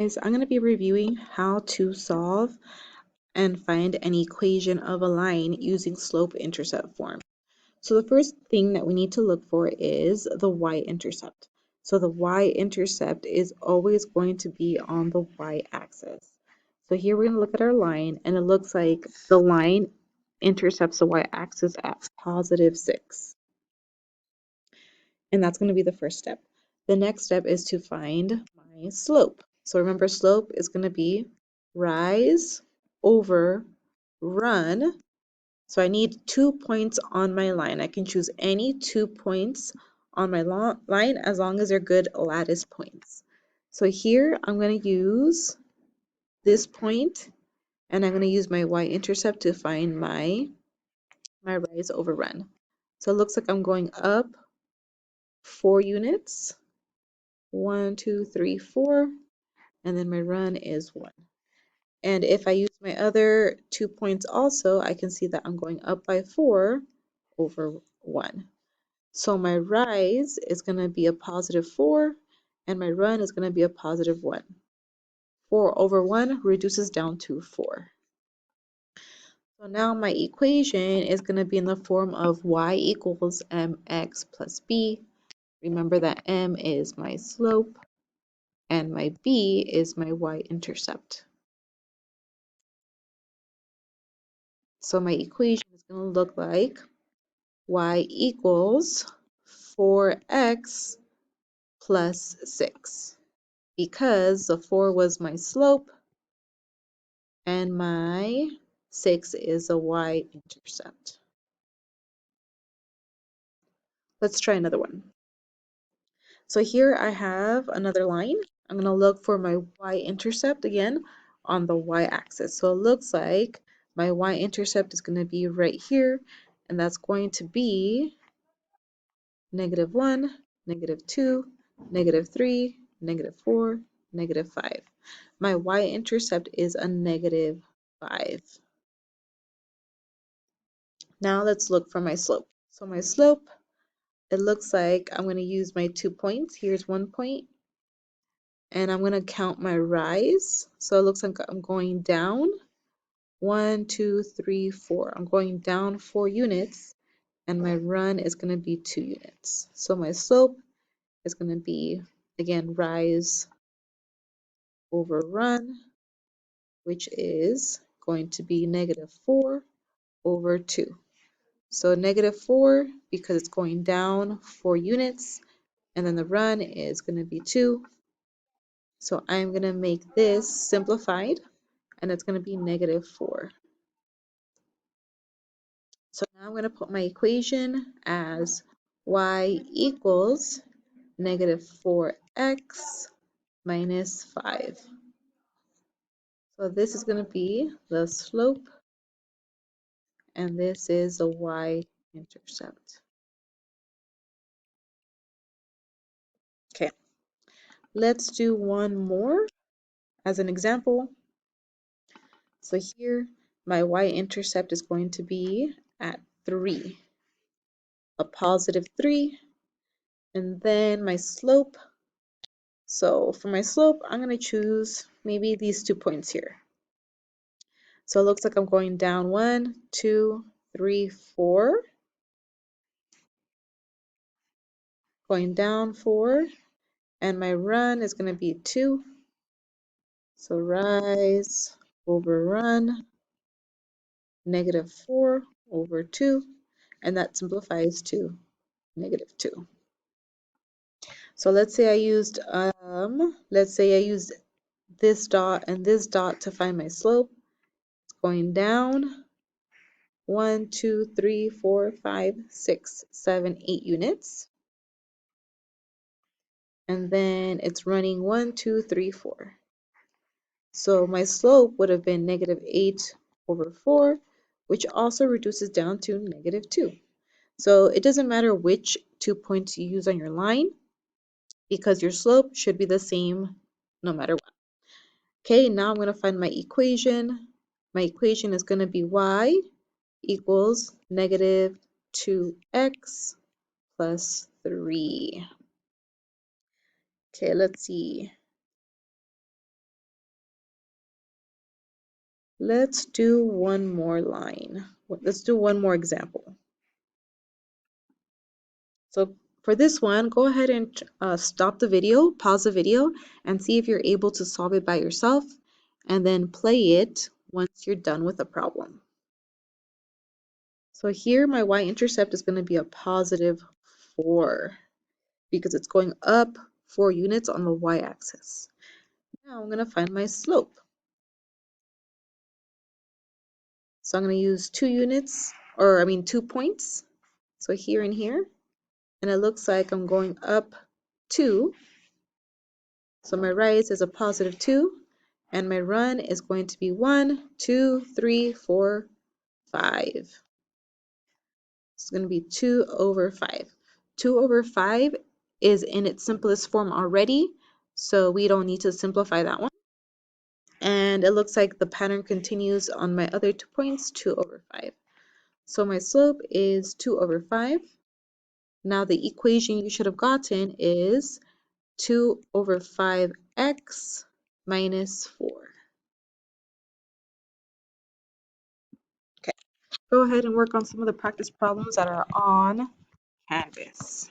I'm going to be reviewing how to solve and find an equation of a line using slope-intercept form. So the first thing that we need to look for is the y-intercept. So the y-intercept is always going to be on the y-axis. So here we're going to look at our line, and it looks like the line intercepts the y-axis at +6. And that's going to be the first step. The next step is to find my slope. So remember, slope is going to be rise over run. So I need 2 points on my line. I can choose any 2 points on my line as long as they're good lattice points. So here I'm going to use this point, and I'm going to use my y-intercept to find my rise over run. So it looks like I'm going up 4 units. 1, 2, 3, 4, and then my run is 1. And if I use my other 2 points also, I can see that I'm going up by 4 over 1. So my rise is going to be a +4, and my run is going to be a +1. 4 over 1 reduces down to 4. So now my equation is going to be in the form of y equals mx plus b. Remember that m is my slope, and my b is my y-intercept. So my equation is going to look like y equals 4x plus 6, because the 4 was my slope and my 6 is a y-intercept. Let's try another one. So here I have another line. I'm going to look for my y-intercept again on the y-axis. So it looks like my y-intercept is going to be right here, and that's going to be -1, -2, -3, -4, -5. My y-intercept is a -5. Now let's look for my slope. So my slope, it looks like I'm going to use my 2 points. Here's 1 point, and I'm going to count my rise. So it looks like I'm going down 1, 2, 3, 4. I'm going down 4 units, and my run is going to be 2 units. So my slope is going to be, again, rise over run, which is going to be -4 over 2. So -4 because it's going down 4 units, and then the run is going to be 2. So I'm going to make this simplified, and it's going to be -4. So now I'm going to put my equation as y equals -4x minus 5. So this is going to be the slope, and this is the y-intercept. Okay, let's do one more as an example. So here, my y-intercept is going to be at 3, a +3, and then my slope. So for my slope, I'm going to choose maybe these 2 points here. So it looks like I'm going down 1, 2, 3, 4, going down 4, and my run is going to be 2. So rise over run, -4 over 2, and that simplifies to -2. So let's say I used this dot and this dot to find my slope. It's going down 1, 2, 3, 4, 5, 6, 7, 8 units. And then it's running 1, 2, 3, 4. So my slope would have been -8 over 4, which also reduces down to -2. So it doesn't matter which 2 points you use on your line, because your slope should be the same no matter what. Okay, now I'm going to find my equation. My equation is going to be y equals -2x plus 3. Okay, let's see. Let's do one more line. Let's do one more example. So for this one, go ahead and stop the video, pause the video, and see if you're able to solve it by yourself, and then play it once you're done with the problem. So here my y-intercept is going to be a positive 4 because it's going up 4 units on the y-axis. Now I'm going to find my slope. So I'm going to use 2 units, or I mean 2 points. So here and here. And it looks like I'm going up 2. So my rise is a positive 2. And my run is going to be 1, 2, 3, 4, 5. It's going to be 2 over 5. 2 over 5 is in its simplest form already, so we don't need to simplify that one. And it looks like the pattern continues on my other 2 points, 2 over 5. So my slope is 2 over 5. Now the equation you should have gotten is 2 over 5x minus 4. Okay, go ahead and work on some of the practice problems that are on Canvas.